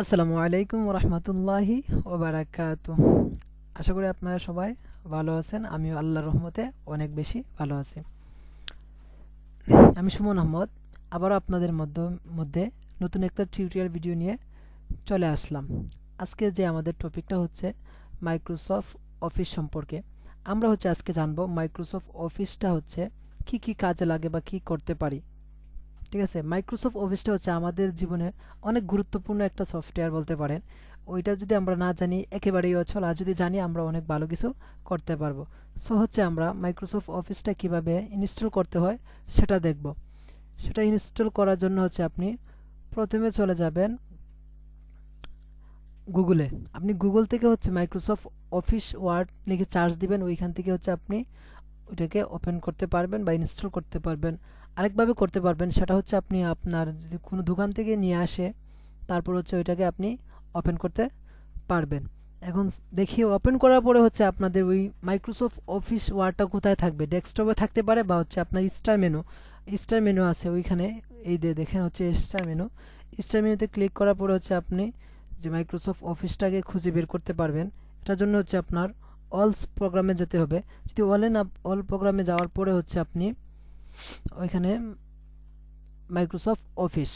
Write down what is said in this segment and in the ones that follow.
আসসালামু আলাইকুম রহমতুল্লাহি ওবারাকাতুহ। আশা করি আপনারা সবাই ভালো আছেন। আমিও আল্লাহর রহমতে অনেক বেশি ভালো আছি। আমি সুমন আহমদ আবারও আপনাদের মধ্যে নতুন একটা টিউটোরিয়াল ভিডিও নিয়ে চলে আসলাম। আজকে যে আমাদের টপিকটা হচ্ছে মাইক্রোসফট অফিস সম্পর্কে। আমরা আজকে জানবো মাইক্রোসফট অফিসটা কি কি কাজে লাগে বা কি করতে পারি। ঠিক আছে, মাইক্রোসফট অফিসটা আমাদের জীবনে অনেক গুরুত্বপূর্ণ একটা সফটওয়্যার বলতে পারেন। ওইটা যদি আমরা না জানি একেবারেই অচল, আর যদি জানি আমরা অনেক ভালো কিছু করতে পারবো। সো আমরা মাইক্রোসফট অফিসটা কিভাবে ইনস্টল করতে হয় সেটা দেখব। সেটা ইনস্টল করার জন্য আপনি প্রথমে চলে যাবেন গুগলে। আপনি গুগল থেকে মাইক্রোসফট অফিস ওয়ার্ড লিখে সার্চ দিবেন। ওইখান থেকে আপনি ওইটাকে ওপেন করতে পারবেন বা ইনস্টল করতে পারবেন। আরেকভাবে করতে পারবেন, সেটা আপনি আপনার যদি কোনো দোকান থেকে নিয়ে আসে, তারপর ওইটাকে আপনি ওপেন করতে পারবেন। এখন দেখি ওপেন করার পরে আপনাদের ওই মাইক্রোসফট অফিস ওয়ার্ডটা কোথায় থাকবে। ডেস্কটপে থাকতে পারে বা আপনার স্টার মেনু আছে ওইখানে। এই দেখেন স্টার মেনুতে ক্লিক করার পরে আপনি যে মাইক্রোসফট অফিসটাকে খুঁজে বের করতে পারবেন। এটার জন্য আপনার অল প্রোগ্রামে যেতে হবে। যদি অল প্রোগ্রামে যাওয়ার পরে আপনি ওইখানে মাইক্রোসফট অফিস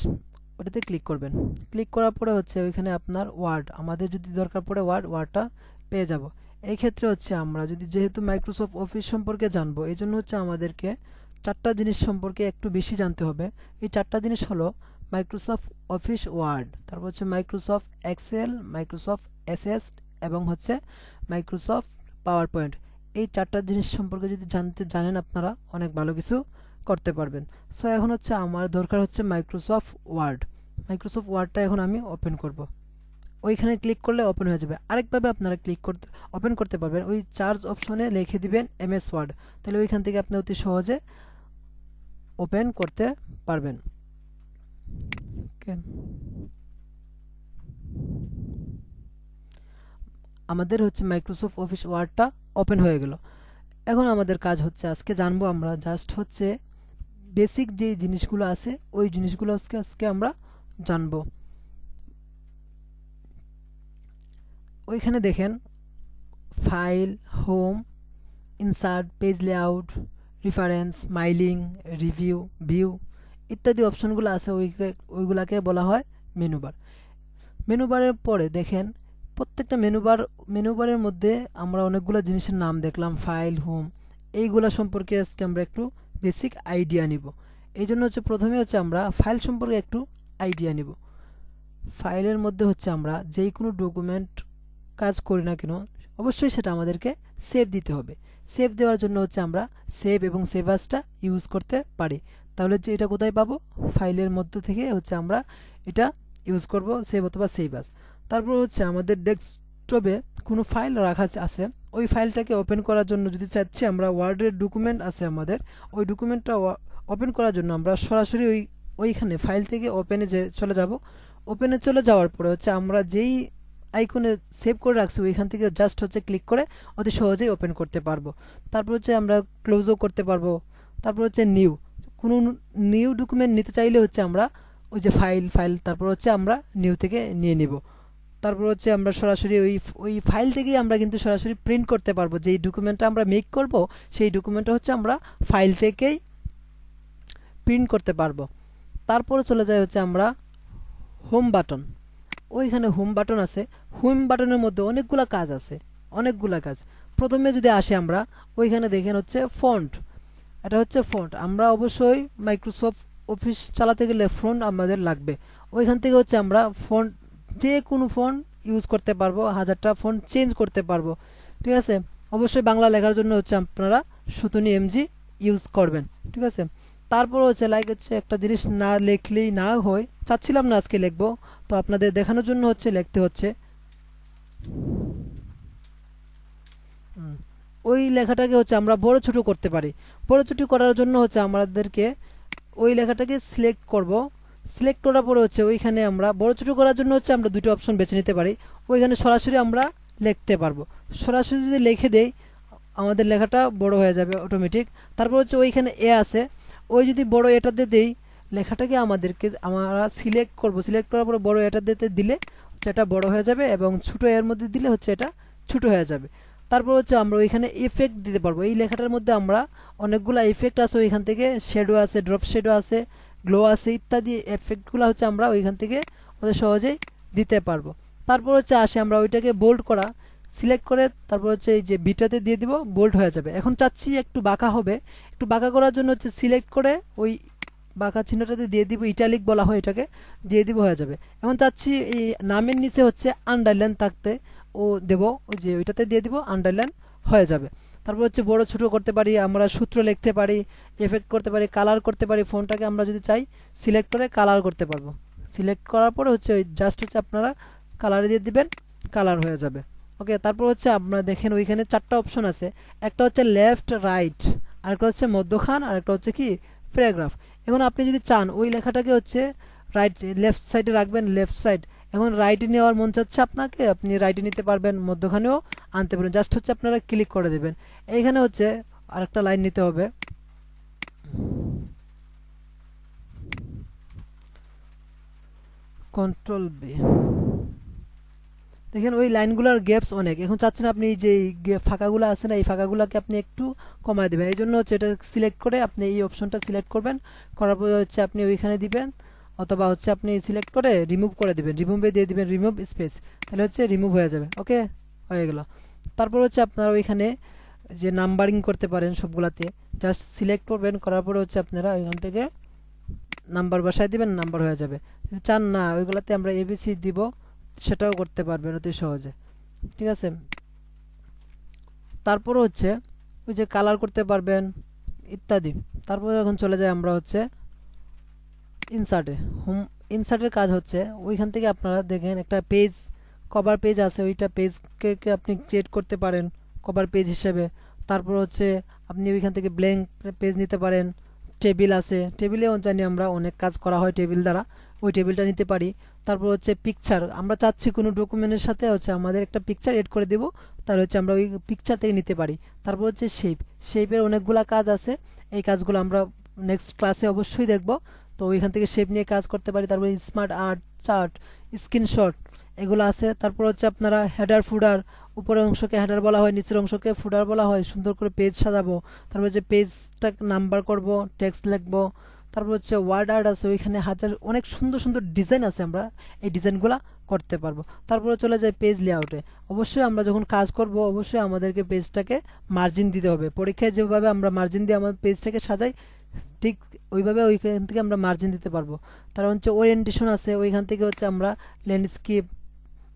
ওটাতে ক্লিক করবেন। ক্লিক করার পরে ওইখানে আপনার ওয়ার্ড, আমাদের যদি দরকার পড়ে ওয়ার্ডটা পেয়ে যাব। এই ক্ষেত্রে আমরা যেহেতু মাইক্রোসফট অফিস সম্পর্কে জানবো, এই জন্য আমাদেরকে চারটা জিনিস সম্পর্কে একটু বেশি জানতে হবে। এই চারটা জিনিস হলো মাইক্রোসফট অফিস ওয়ার্ড, তারপর মাইক্রোসফট এক্সেল, মাইক্রোসফট এসএস এবং মাইক্রোসফট পাওয়ার পয়েন্ট। এই চারটা জিনিস সম্পর্কে যদি জানেন আপনারা অনেক ভালো কিছু করতে পারবেন। সো এখন আমার দরকার মাইক্রোসফট ওয়ার্ড। মাইক্রোসফট ওয়ার্ডটা এখন আমি ওপেন করব। ওইখানে ক্লিক করলে ওপেন হয়ে যাবে। আরেকভাবে আপনারা ওপেন করতে পারবেন। ওই চার্জ অপশনে লিখে দিবেন এমএস ওয়ার্ড, তাহলে ওইখান থেকে আপনি অতি সহজে ওপেন করতে পারবেন। আমাদের মাইক্রোসফট অফিস ওয়ার্ডটা ওপেন হয়ে গেল। এখন আমাদের কাজ আজকে জানবো আমরা জাস্ট বেসিক যে জিনিসগুলো আছে ওই জিনিসগুলো আজকে আমরা জানবো। ওইখানে দেখেন file, home, insert, page layout, reference, mailing, review, view ইত্যাদি অপশনগুলো আছে। ওইগুলাকে বলা হয় মেনুবার। মেনুবারের পরে দেখেন প্রত্যেকটা মেনুবারের মধ্যে আমরা অনেকগুলো জিনিসের নাম দেখলাম, ফাইল, হোম, এইগুলা সম্পর্কে আজকে আমরা একটু বেসিক আইডিয়া নিব। এই জন্য প্রথমে আমরা ফাইল সম্পর্কে একটু আইডিয়া নিব। ফাইলের মধ্যে আমরা যেই কোনো ডকুমেন্ট কাজ করি না কেন অবশ্যই সেটা আমাদেরকে সেভ দিতে হবে। সেভ দেওয়ার জন্য আমরা সেভ এবং সেভ আসটা ইউজ করতে পারি। তাহলে এটা কোথায় পাবো? ফাইলের মধ্য থেকে আমরা এটা ইউজ করব, সেভ অথবা সেভ আস। তারপর আমাদের ডেস্কটপে কোনো ফাইল রাখা আছে, ওই ফাইলটাকে ওপেন করার জন্য যদি চাচ্ছি আমরা ওয়ার্ডের ডকুমেন্ট আছে আমাদের, ওই ডকুমেন্টটা ওপেন করার জন্য আমরা সরাসরি ওইখানে ফাইল থেকে ওপেনে চলে যাব। ওপেনে চলে যাওয়ার পরে আমরা যেই আইকনে সেভ করে রাখছি ওইখান থেকে জাস্ট ক্লিক করে অতি সহজেই ওপেন করতে পারবো। তারপর আমরা ক্লোজও করতে পারবো। তারপর কোনো নিউ ডকুমেন্ট নিতে চাইলে আমরা ওই যে ফাইল তারপর আমরা নিউ থেকে নিয়ে নিব। তারপর আমরা সরাসরি ওই ফাইল থেকেই আমরা কিন্তু সরাসরি প্রিন্ট করতে পারবো। যেই ডকুমেন্টটা আমরা মেক করব সেই ডকুমেন্টটা আমরা ফাইল থেকেই প্রিন্ট করতে পারবো। তারপরে চলে যায় আমরা হোম বাটন। ওইখানে হোম বাটন আছে। হোম বাটনের মধ্যে অনেকগুলা কাজ আছে, অনেকগুলা কাজ। প্রথমে যদি আসি আমরা ওইখানে দেখেন ফন্ট। এটা ফন্ট। আমরা অবশ্যই মাইক্রোসফট অফিস চালাতে গেলে ফন্ট আমাদের লাগবে। ওইখান থেকে আমরা ফন্ট যে কোনো ফন্ট ইউজ করতে পারবো, 1000টা ফন্ট চেঞ্জ করতে পারবো। ঠিক আছে, অবশ্যই বাংলা লেখার জন্য আপনারা সুতনি এমজি ইউজ করবেন। ঠিক আছে, তারপর লাইক একটা জিনিস না লিখলেই না হয়, চাচ্ছিলাম না আজকে লিখবো, তো আপনাদের দেখানোর জন্য লিখতে হচ্ছে। ওই লেখাটাকে আমরা বড় ছোট করতে পারি। বড় ছোট করার জন্য আমাদেরকে ওই লেখাটাকে সিলেক্ট করব। সিলেক্ট করার পরে ওইখানে আমরা বড় ছোট করার জন্য আমরা দুটো অপশন বেছে নিতে পারি। ওইখানে সরাসরি আমরা লিখতে পারবো। সরাসরি যদি লিখে দেই আমাদের লেখাটা বড় হয়ে যাবে অটোমেটিক। তারপর ওইখানে এ আছে, ওই যদি বড় এটাতে দেই লেখাটাকে আমরা সিলেক্ট করব। সিলেক্ট করার পরে বড় এটাতে দিলে হচ্ছে এটা বড় হয়ে যাবে এবং ছোট এর মধ্যে দিলে হচ্ছে এটা ছোট হয়ে যাবে। তারপর হচ্ছে আমরা ওইখানে ইফেক্ট দিতে পারবো। এই লেখাটার মধ্যে আমরা অনেকগুলো ইফেক্ট আছে, ওইখান থেকে শ্যাডো আছে, ড্রপ শ্যাডো আছে, গ্লো আছে, ইত্যাদি এফেক্টগুলো হচ্ছে আমরা ওইখান থেকে ওদের সহজেই দিতে পারবো। তারপর হচ্ছে আসে আমরা ওইটাকে বোল্ড করা, সিলেক্ট করে তারপর হচ্ছে এই যে বিটাতে দিয়ে দিব, বোল্ড হয়ে যাবে। এখন চাচ্ছি একটু বাঁকা হবে, একটু বাঁকা করার জন্য হচ্ছে সিলেক্ট করে ওই বাঁকা চিহ্নটাতে দিয়ে দিব, ইটালিক বলা হয় এটাকে, দিয়ে দিব, হয়ে যাবে। এখন চাচ্ছি এই নামের নিচে হচ্ছে আন্ডারলাইন থাকতে, ও দেব, ওই যে ওইটাতে দিয়ে দিব, আন্ডারলাইন হয়ে যাবে। তারপর হচ্ছে বড় ছোট করতে পারি, আমরা সূত্র লিখতে পারি, এফেক্ট করতে পারি, কালার করতে পারি। ফোনটাকে আমরা যদি চাই সিলেক্ট করে কালার করতে পারবো। সিলেক্ট করার পরে হচ্ছে ওই জাস্ট হচ্ছে আপনারা কালারে দিয়ে দিবেন, কালার হয়ে যাবে। ওকে, তারপর হচ্ছে আপনারা দেখেন ওইখানে 4টা অপশন আছে। একটা হচ্ছে লেফট রাইট, আরেকটা হচ্ছে মধ্যখান, আরেকটা হচ্ছে কি প্যারাগ্রাফ। এখন আপনি যদি চান ওই লেখাটাকে হচ্ছে রাইট লেফট সাইডে রাখবেন, লেফট সাইড। এখন রাইটে নেওয়ার মন চাচ্ছে আপনাকে, আপনি রাইটে নিতে পারবেন, মধ্যখানেও আনতে পারেন। জাস্ট হচ্ছে আপনারা ক্লিক করে দেবেন। এইখানে হচ্ছে আরেকটা লাইন নিতে হবে, কন্ট্রোল বি। দেখেন ওই লাইনগুলোর গ্যাপস অনেক। এখন চাচ্ছেন আপনি যে ফাঁকাগুলো আছে না, এই ফাঁকাগুলোকে আপনি একটু কমায় দেবেন। এই জন্য হচ্ছে এটা সিলেক্ট করে আপনি এই অপশনটা সিলেক্ট করবেন, করার পরে হচ্ছে আপনি ওইখানে দিবেন, অথবা হচ্ছে আপনি সিলেক্ট করে রিমুভ করে দিবেন, রিমুভে দিয়ে দিবেন রিমুভ স্পেস, তাহলে হচ্ছে রিমুভ হয়ে যাবে। ওকে, হয়ে গেল। তারপর হচ্ছে আপনারা ওইখানে যে নাম্বারিং করতে পারেন সবগুলাতে, জাস্ট সিলেক্ট করবেন, করার পরে হচ্ছে আপনারা ওইখান থেকে নাম্বার বসায় দিবেন, নাম্বার হয়ে যাবে। যদি চান না ওইগুলাতে আমরা এবিসি দিব, সেটাও করতে পারবেন অতি সহজে। ঠিক আছে, তারপর হচ্ছে ওই যে কালার করতে পারবেন ইত্যাদি। তারপর এখন চলে যাই আমরা হচ্ছে ইনসার্টে। হোম ইনসার্টের কাজ হচ্ছে ওইখান থেকে আপনারা দেখেন একটা পেজ, কভার পেজ আছে, ওইটা পেজকে আপনি ক্রিয়েট করতে পারেন কভার পেজ হিসেবে। তারপর হচ্ছে আপনি ওইখান থেকে ব্ল্যাঙ্ক পেজ নিতে পারেন। টেবিল আছে, টেবিলেও জানি আমরা অনেক কাজ করা হয় টেবিল দ্বারা, ওই টেবিলটা নিতে পারি। তারপর হচ্ছে পিকচার, আমরা চাচ্ছি কোনো ডকুমেন্টের সাথে হচ্ছে আমাদের একটা পিকচার এড করে দেব, তাহলে হচ্ছে আমরা ওই পিকচার থেকে নিতে পারি। তারপর হচ্ছে শেপের অনেকগুলা কাজ আছে, এই কাজগুলো আমরা নেক্সট ক্লাসে অবশ্যই দেখব। তো ওইখান থেকে শেপ নিয়ে কাজ করতে পারি। তারপরে স্মার্ট আর্ট, চার্ট, স্ক্রিনশট, এগুলো আছে। তারপর হচ্ছে আপনারা হেডার ফুডার, উপরের অংশকে হেডার বলা হয়, নিচের অংশকে ফুডার বলা হয়, সুন্দর করে পেজ সাজাবো। তারপর হচ্ছে পেজটা নাম্বার করব, টেক্সট লিখবো। তারপর হচ্ছে ওয়ার্ড আর্ট আছে, ওইখানে হাজার অনেক সুন্দর সুন্দর ডিজাইন আছে, আমরা এই ডিজাইনগুলো করতে পারবো। তারপরে চলে যায় পেজ লেআউটে। অবশ্যই আমরা যখন কাজ করব অবশ্যই আমাদেরকে পেজটাকে মার্জিন দিতে হবে। পরীক্ষায় যেভাবে আমরা মার্জিন দিয়ে আমাদের পেজটাকে সাজাই, ঠিক ওইভাবে ওইখান থেকে আমরা মার্জিন দিতে পারবো। তার হচ্ছে ওরিয়েন্টেশন আছে, ওইখান থেকে হচ্ছে আমরা ল্যান্ডস্কেপ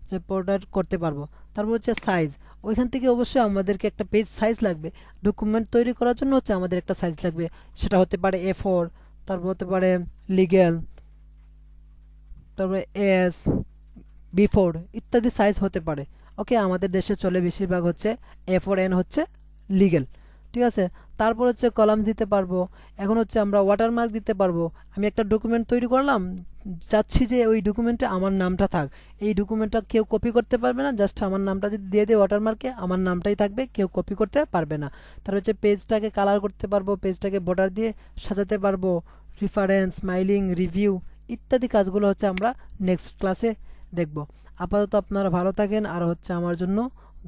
যে পোর্ট্রেট করতে পারবো। তারপর হচ্ছে সাইজ, ওইখান থেকে অবশ্যই আমাদেরকে একটা পেজ সাইজ লাগবে। ডকুমেন্ট তৈরি করার জন্য হচ্ছে আমাদের একটা সাইজ লাগবে, সেটা হতে পারে A4, তারপর হতে পারে লিগ্যাল, তারপরে B4 ইত্যাদি সাইজ হতে পারে। ওকে, আমাদের দেশে চলে বেশিরভাগ হচ্ছে A4N হচ্ছে লিগ্যাল। ঠিক আছে, তারপর হচ্ছে কলাম দিতে পারবো। এখন হচ্ছে আমরা ওয়াটারমার্ক দিতে পারবো। আমি একটা ডকুমেন্ট তৈরি করলাম, চাচ্ছি যে ওই ডকুমেন্টে আমার নামটা থাক, এই ডকুমেন্টটা কেউ কপি করতে পারবে না, জাস্ট আমার নামটা যদি দিয়ে দেয় ওয়াটারমার্কে, আমার নামটাই থাকবে, কেউ কপি করতে পারবে না। তার হচ্ছে পেজটাকে কালার করতে পারবো, পেজটাকে বর্ডার দিয়ে সাজাতে পারবো, রেফারেন্স, স্মাইলিং, রিভিউ ইত্যাদি কাজগুলো হচ্ছে আমরা নেক্সট ক্লাসে দেখব। আপাতত আপনারা ভালো থাকেন, আর হচ্ছে আমার জন্য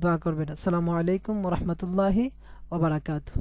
দোয়া করবেন। আসসালামু আলাইকুম ওয়া রাহমাতুল্লাহি ওয়া বারাকাতুহু।